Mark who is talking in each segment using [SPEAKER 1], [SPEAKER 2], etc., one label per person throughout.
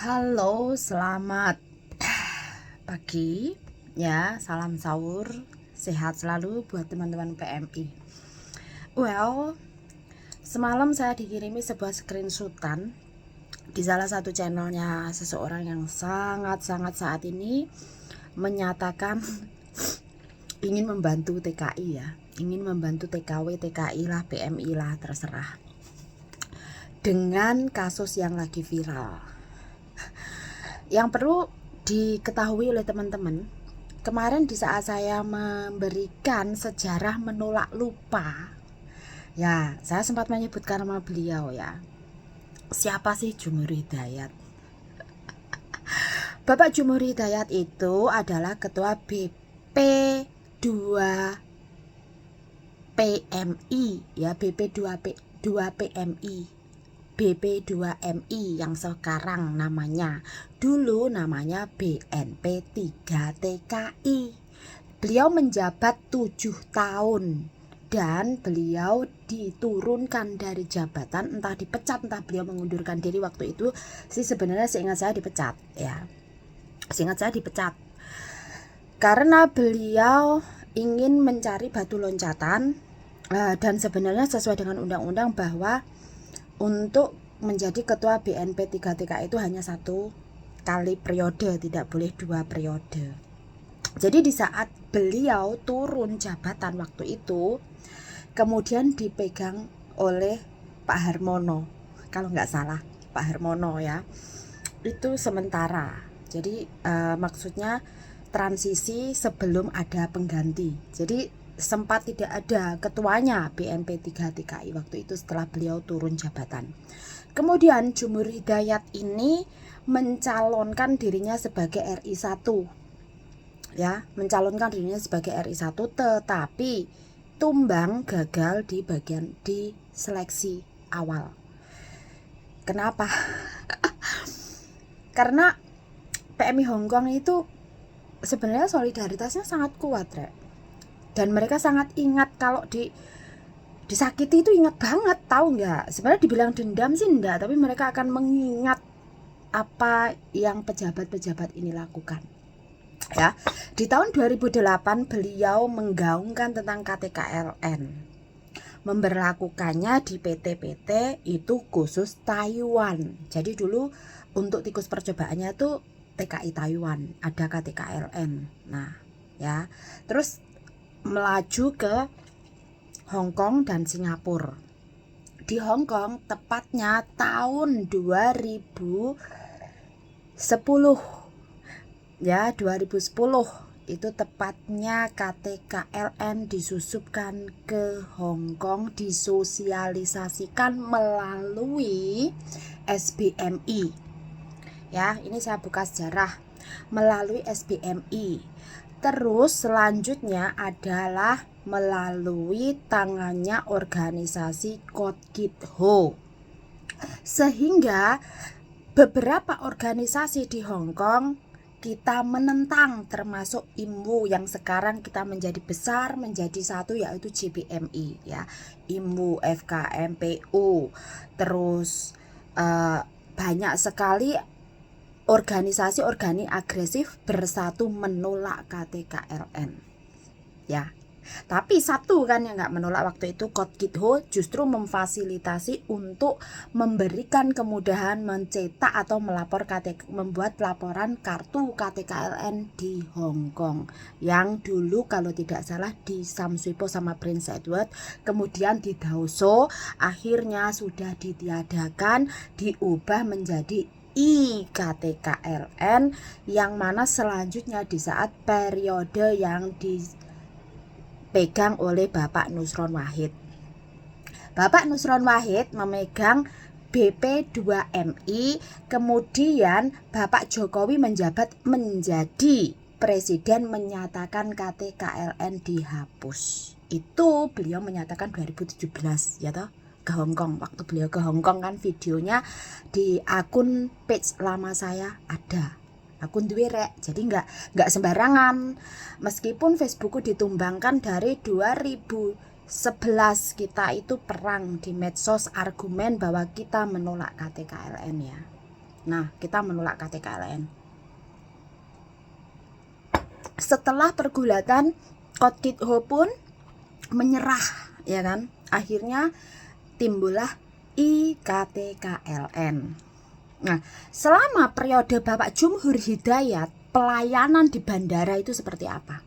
[SPEAKER 1] Halo, selamat pagi ya, salam sahur, sehat selalu buat teman-teman PMI. Well, semalam saya dikirimi sebuah screenshotan di salah satu channelnya seseorang yang sangat-sangat saat ini menyatakan ingin membantu TKI ya, ingin membantu TKW, TKI lah, PMI lah, terserah, dengan kasus yang lagi viral. Yang perlu diketahui oleh teman-teman, kemarin di saat saya memberikan sejarah menolak lupa, ya saya sempat menyebutkan nama beliau ya. Siapa sih Jumur Hidayat? Bapak Jumur Hidayat itu adalah ketua BP2 PMI ya, BP2 PMI. BP2MI yang sekarang namanya, dulu namanya BNP 3 TKI. Beliau menjabat 7 tahun dan beliau diturunkan dari jabatan, entah dipecat entah beliau mengundurkan diri. Waktu itu sih sebenarnya seingat saya dipecat ya, seingat saya dipecat karena beliau ingin mencari batu loncatan, dan sebenarnya sesuai dengan undang-undang bahwa untuk menjadi ketua BNP 3 TKI itu hanya 1 kali periode, tidak boleh 2 periode. Jadi di saat beliau turun jabatan waktu itu, kemudian dipegang oleh Pak Harmono, kalau nggak salah Pak Harmono ya, itu sementara. Jadi maksudnya transisi sebelum ada pengganti. Jadi sempat tidak ada ketuanya BNP 3 TKI waktu itu setelah beliau turun jabatan. Kemudian Jumur Hidayat ini mencalonkan dirinya sebagai RI 1 ya, mencalonkan dirinya sebagai RI 1, tetapi tumbang, gagal di seleksi awal. Kenapa? Karena PMI Hongkong itu sebenarnya solidaritasnya sangat kuat, Rek. Dan mereka sangat ingat, kalau disakiti itu ingat banget, tahu nggak? Sebenarnya dibilang dendam sih enggak, tapi mereka akan mengingat apa yang pejabat-pejabat ini lakukan ya. Di tahun 2008 beliau menggaungkan tentang KTKLN, memberlakukannya di PT-PT itu khusus Taiwan. Jadi dulu untuk tikus percobaannya itu TKI Taiwan, ada KTKLN. Nah ya, terus melaju ke Hong Kong dan Singapura. Di Hong Kong tepatnya tahun 2010 ya, 2010 itu tepatnya KTKLN disusupkan ke Hong Kong, disosialisasikan melalui SBMI ya. Ini saya buka sejarah, melalui SBMI. Terus selanjutnya adalah melalui tangannya organisasi Kotgitho, sehingga beberapa organisasi di Hong Kong kita menentang, termasuk IMWU yang sekarang kita menjadi besar menjadi satu, yaitu JBMI ya, IMWU, FKMPU, terus banyak sekali organisasi agresif bersatu menolak KTKLN ya. Tapi satu kan yang nggak menolak waktu itu, Kotgitho justru memfasilitasi untuk memberikan kemudahan mencetak atau membuat laporan kartu KTKLN di Hong Kong, yang dulu kalau tidak salah di Samswipo sama Prince Edward, kemudian di Dawso, akhirnya sudah ditiadakan, diubah menjadi IKTKLN, yang mana selanjutnya di saat periode yang dipegang oleh Bapak Nusron Wahid. Bapak Nusron Wahid memegang BP2MI, kemudian Bapak Jokowi menjabat menjadi presiden, menyatakan KTKLN dihapus. Itu beliau menyatakan 2017 ya toh, ke Hong Kong. Waktu beliau ke Hong Kong kan videonya di akun page lama saya ada, akun duwe rek, jadi nggak sembarangan. Meskipun Facebookku ditumbangkan dari 2011, kita itu perang di medsos argumen bahwa kita menolak KTKLN ya. Nah, kita menolak KTKLN. Setelah pergulatan, Kot Kit Ho pun menyerah, ya kan? Akhirnya timbullah IKTKLN. Nah, selama periode Bapak Jumhur Hidayat, pelayanan di bandara itu seperti apa?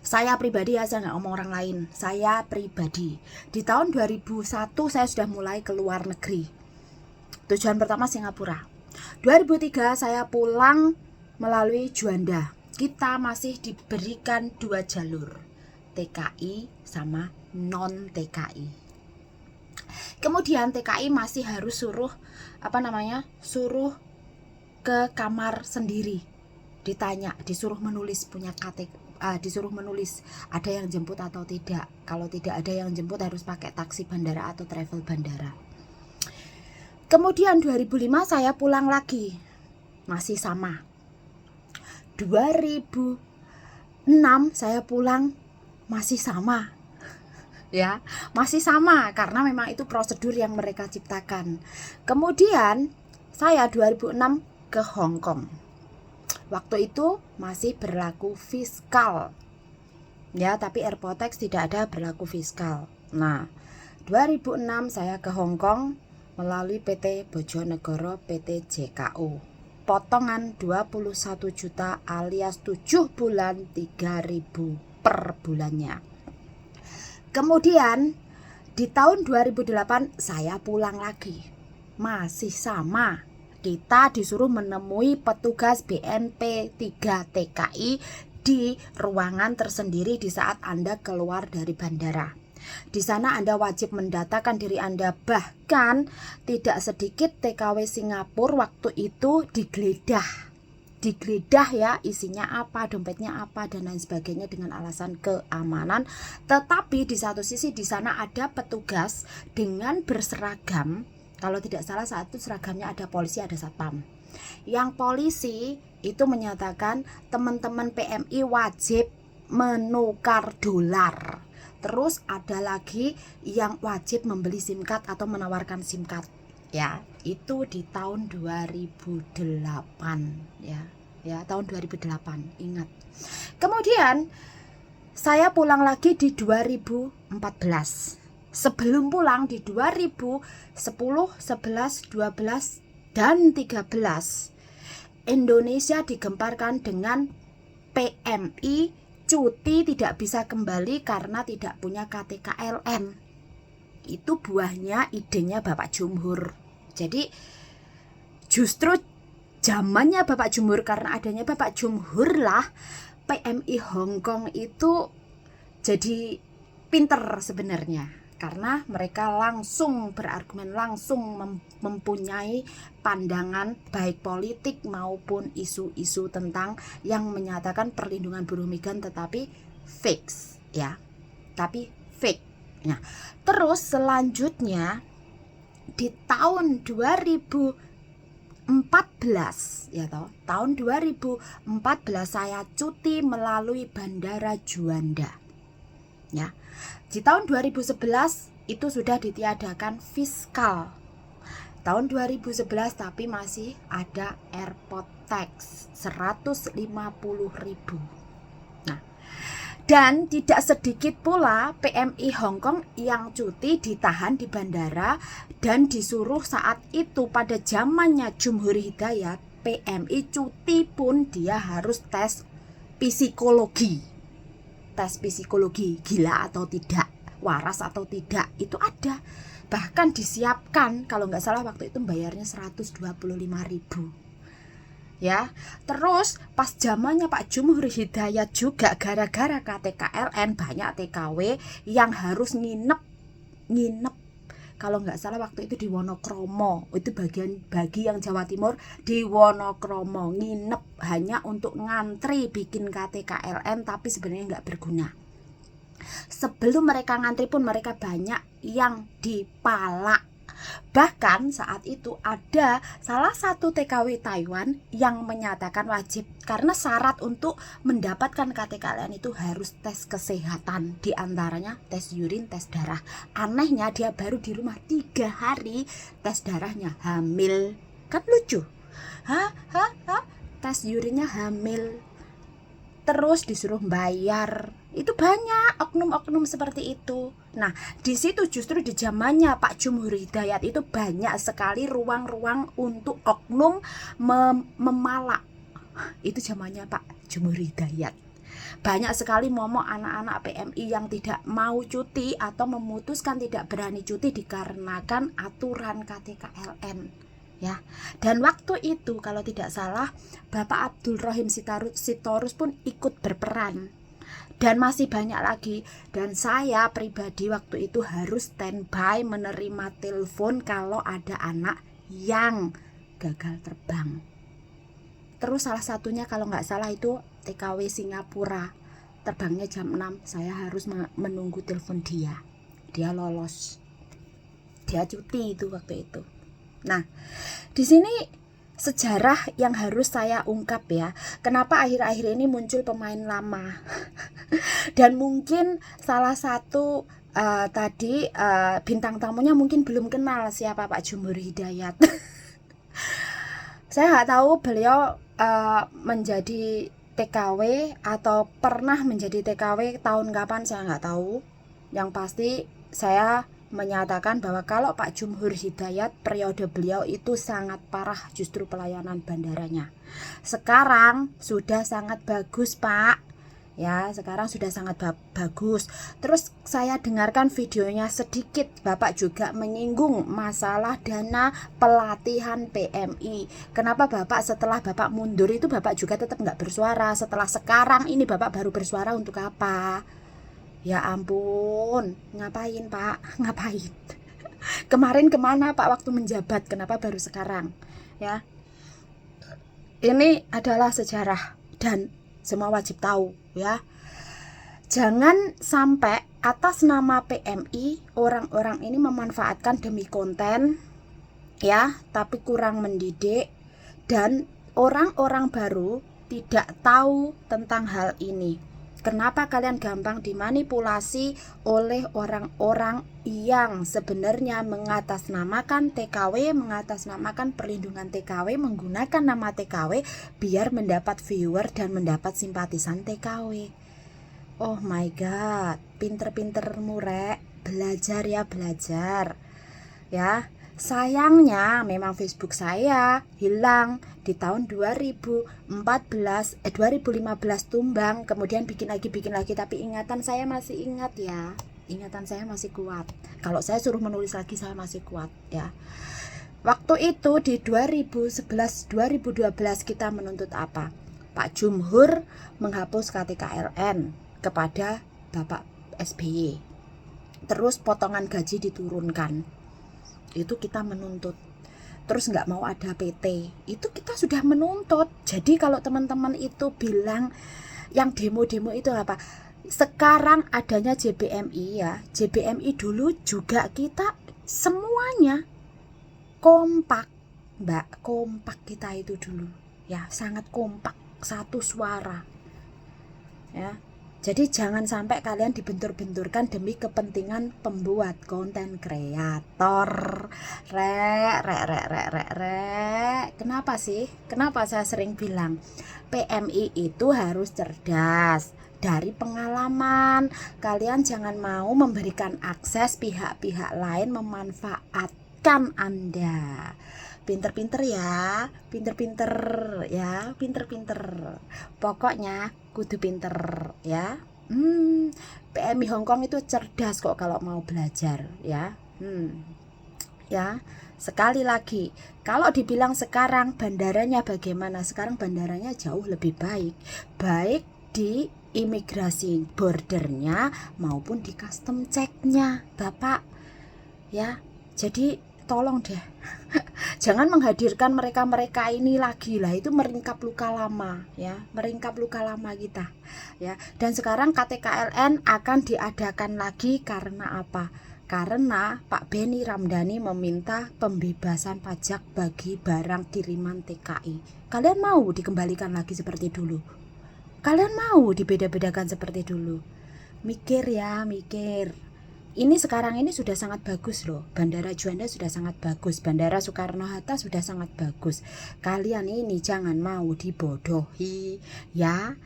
[SPEAKER 1] Saya pribadi ya, saya nggak ngomong orang lain. Saya pribadi di tahun 2001 saya sudah mulai ke luar negeri. Tujuan pertama Singapura. 2003 saya pulang melalui Juanda. Kita masih diberikan 2 jalur, TKI sama non TKI. Kemudian TKI masih harus suruh ke kamar sendiri. Ditanya, disuruh menulis disuruh menulis ada yang jemput atau tidak. Kalau tidak ada yang jemput harus pakai taksi bandara atau travel bandara. Kemudian 2005 saya pulang lagi, masih sama. 2006 saya pulang masih sama. Ya, masih sama karena memang itu prosedur yang mereka ciptakan. Kemudian saya 2006 ke Hong Kong. Waktu itu masih berlaku fiskal. Ya, tapi Airport Tax tidak ada berlaku fiskal. Nah, 2006 saya ke Hong Kong melalui PT Bojonegoro PT JKU. Potongan 21 juta alias 7 bulan 3.000 per bulannya. Kemudian di tahun 2008 saya pulang lagi. Masih sama. Kita disuruh menemui petugas BNP 3 TKI di ruangan tersendiri di saat Anda keluar dari bandara. Di sana Anda wajib mendatakan diri Anda, bahkan tidak sedikit TKW Singapura waktu itu digeledah ya, isinya apa, dompetnya apa dan lain sebagainya dengan alasan keamanan. Tetapi di satu sisi di sana ada petugas dengan berseragam, kalau tidak salah saat itu seragamnya ada polisi, ada satpam. Yang polisi itu menyatakan teman-teman PMI wajib menukar dolar. Terus ada lagi yang wajib membeli SIM card atau menawarkan SIM card. Ya, itu di tahun 2008 ya, tahun 2008, ingat. Kemudian saya pulang lagi di 2014. Sebelum pulang di 2010, 11, 12 dan 13 Indonesia digemparkan dengan PMI cuti tidak bisa kembali karena tidak punya KTKLN. Itu buahnya idenya Bapak Jumhur. Jadi justru zamannya Bapak Jumhur, karena adanya Bapak Jumhur lah PMI Hong Kong itu jadi pinter sebenarnya. Karena mereka langsung berargumen, langsung mempunyai pandangan baik politik maupun isu-isu tentang yang menyatakan perlindungan buruh migran, tetapi fix ya, tapi fake. Nah, terus selanjutnya di tahun 2014 ya tahun 2014 saya cuti melalui Bandara Juanda. Ya. Di tahun 2011 itu sudah ditiadakan fiskal. Tahun 2011 tapi masih ada Airport Tax 150.000. Nah, dan tidak sedikit pula PMI Hong Kong yang cuti ditahan di bandara dan disuruh saat itu pada zamannya Jumhur Hidayat, PMI cuti pun dia harus tes psikologi. Tes psikologi, gila atau tidak, waras atau tidak, itu ada. Bahkan disiapkan, kalau nggak salah waktu itu bayarnya 125.000. Ya, terus pas zamannya Pak Jumhur Hidayat juga gara-gara KTKLN banyak TKW yang harus nginep. Kalau nggak salah waktu itu di Wonokromo, itu bagi yang Jawa Timur di Wonokromo nginep hanya untuk ngantri bikin KTKLN, tapi sebenarnya nggak berguna. Sebelum mereka ngantri pun mereka banyak yang dipalak. Bahkan saat itu ada salah satu TKW Taiwan yang menyatakan wajib, karena syarat untuk mendapatkan KTKLN itu harus tes kesehatan, diantaranya tes urin, tes darah. Anehnya dia baru di rumah 3 hari tes darahnya hamil Kan lucu. Tes urinnya hamil, terus disuruh bayar. Itu banyak oknum-oknum seperti itu. Nah, di situ justru di zamannya Pak Jumhur Hidayat itu banyak sekali ruang-ruang untuk oknum memalak. Itu zamannya Pak Jumhur Hidayat. Banyak sekali momok anak-anak PMI yang tidak mau cuti atau memutuskan tidak berani cuti dikarenakan aturan KTKLN. Ya, dan waktu itu kalau tidak salah Bapak Abdul Rohim Sitorus pun ikut berperan, dan masih banyak lagi. Dan saya pribadi waktu itu harus standby menerima telepon kalau ada anak yang gagal terbang. Terus salah satunya kalau nggak salah itu TKW Singapura, terbangnya jam 6. Saya harus menunggu telepon dia lolos, dia cuti itu waktu itu. Nah, di sini sejarah yang harus saya ungkap ya. Kenapa akhir-akhir ini muncul pemain lama? Dan mungkin salah satu tadi bintang tamunya mungkin belum kenal siapa Pak Jumhur Hidayat. Saya nggak tahu beliau menjadi TKW atau pernah menjadi TKW tahun kapan, saya nggak tahu. Yang pasti saya menyatakan bahwa kalau Pak Jumhur Hidayat periode beliau itu sangat parah justru pelayanan bandaranya. Sekarang sudah sangat bagus Pak. Ya, sekarang sudah sangat bagus. Terus saya dengarkan videonya sedikit, Bapak juga menyinggung masalah dana pelatihan PMI. Kenapa Bapak setelah Bapak mundur itu Bapak juga tetap nggak bersuara? Setelah sekarang ini Bapak baru bersuara untuk apa? Ya ampun, ngapain Pak? Ngapain? Kemarin kemana Pak waktu menjabat? Kenapa baru sekarang? Ya, ini adalah sejarah dan semua wajib tahu ya. Jangan sampai atas nama PMI orang-orang ini memanfaatkan demi konten ya, tapi kurang mendidik dan orang-orang baru tidak tahu tentang hal ini. Kenapa kalian gampang dimanipulasi oleh orang-orang yang sebenarnya mengatasnamakan TKW, mengatasnamakan perlindungan TKW, menggunakan nama TKW biar mendapat viewer dan mendapat simpatisan TKW. Oh my god, pinter-pintermu Rek, belajar ya belajar. Ya, sayangnya memang Facebook saya hilang di tahun 2015 tumbang, kemudian bikin lagi, tapi ingatan saya masih ingat ya. Ingatan saya masih kuat. Kalau saya suruh menulis lagi saya masih kuat ya. Waktu itu di 2011-2012 kita menuntut apa? Pak Jumhur menghapus KTKLN kepada Bapak SBY. Terus potongan gaji diturunkan. Itu kita menuntut. Terus nggak mau ada PT, itu kita sudah menuntut. Jadi kalau teman-teman itu bilang yang demo-demo itu apa? Sekarang adanya JBMI ya, JBMI dulu juga kita semuanya kompak Mbak, kompak kita itu dulu ya, sangat kompak, satu suara ya. Jadi jangan sampai kalian dibentur-benturkan demi kepentingan pembuat konten kreator. Rek. Kenapa sih? Kenapa saya sering bilang PMI itu harus cerdas. Dari pengalaman, kalian jangan mau memberikan akses pihak-pihak lain memanfaatkan Anda. Pinter-pinter ya, pinter-pinter ya, pinter-pinter. Pokoknya kudu pinter ya. PMI Hongkong itu cerdas kok kalau mau belajar ya. Ya, sekali lagi, kalau dibilang sekarang bandaranya bagaimana? Sekarang bandaranya jauh lebih baik, baik di imigrasi bordernya maupun di custom checknya, Bapak. Ya, jadi tolong deh jangan menghadirkan mereka-mereka ini lagi lah, itu meringkap luka lama ya, meringkap luka lama kita ya. Dan sekarang KTKLN akan diadakan lagi karena apa? Karena Pak Beni Ramdhani meminta pembebasan pajak bagi barang kiriman TKI. Kalian mau dikembalikan lagi seperti dulu? Kalian mau dibeda-bedakan seperti dulu? Mikir ya, mikir. Ini sekarang ini sudah sangat bagus loh. Bandara Juanda sudah sangat bagus, Bandara Soekarno-Hatta sudah sangat bagus. Kalian ini jangan mau dibodohi ya.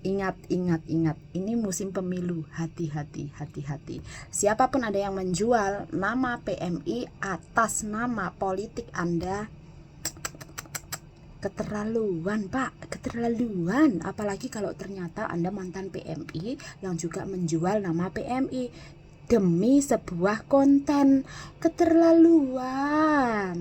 [SPEAKER 1] Ingat, ingat, ingat. Ini musim pemilu. Hati-hati, hati-hati. Siapapun ada yang menjual nama PMI atas nama politik Anda, keterlaluan Pak, keterlaluan. Apalagi kalau ternyata Anda mantan PMI yang juga menjual nama PMI demi sebuah konten. Keterlaluan.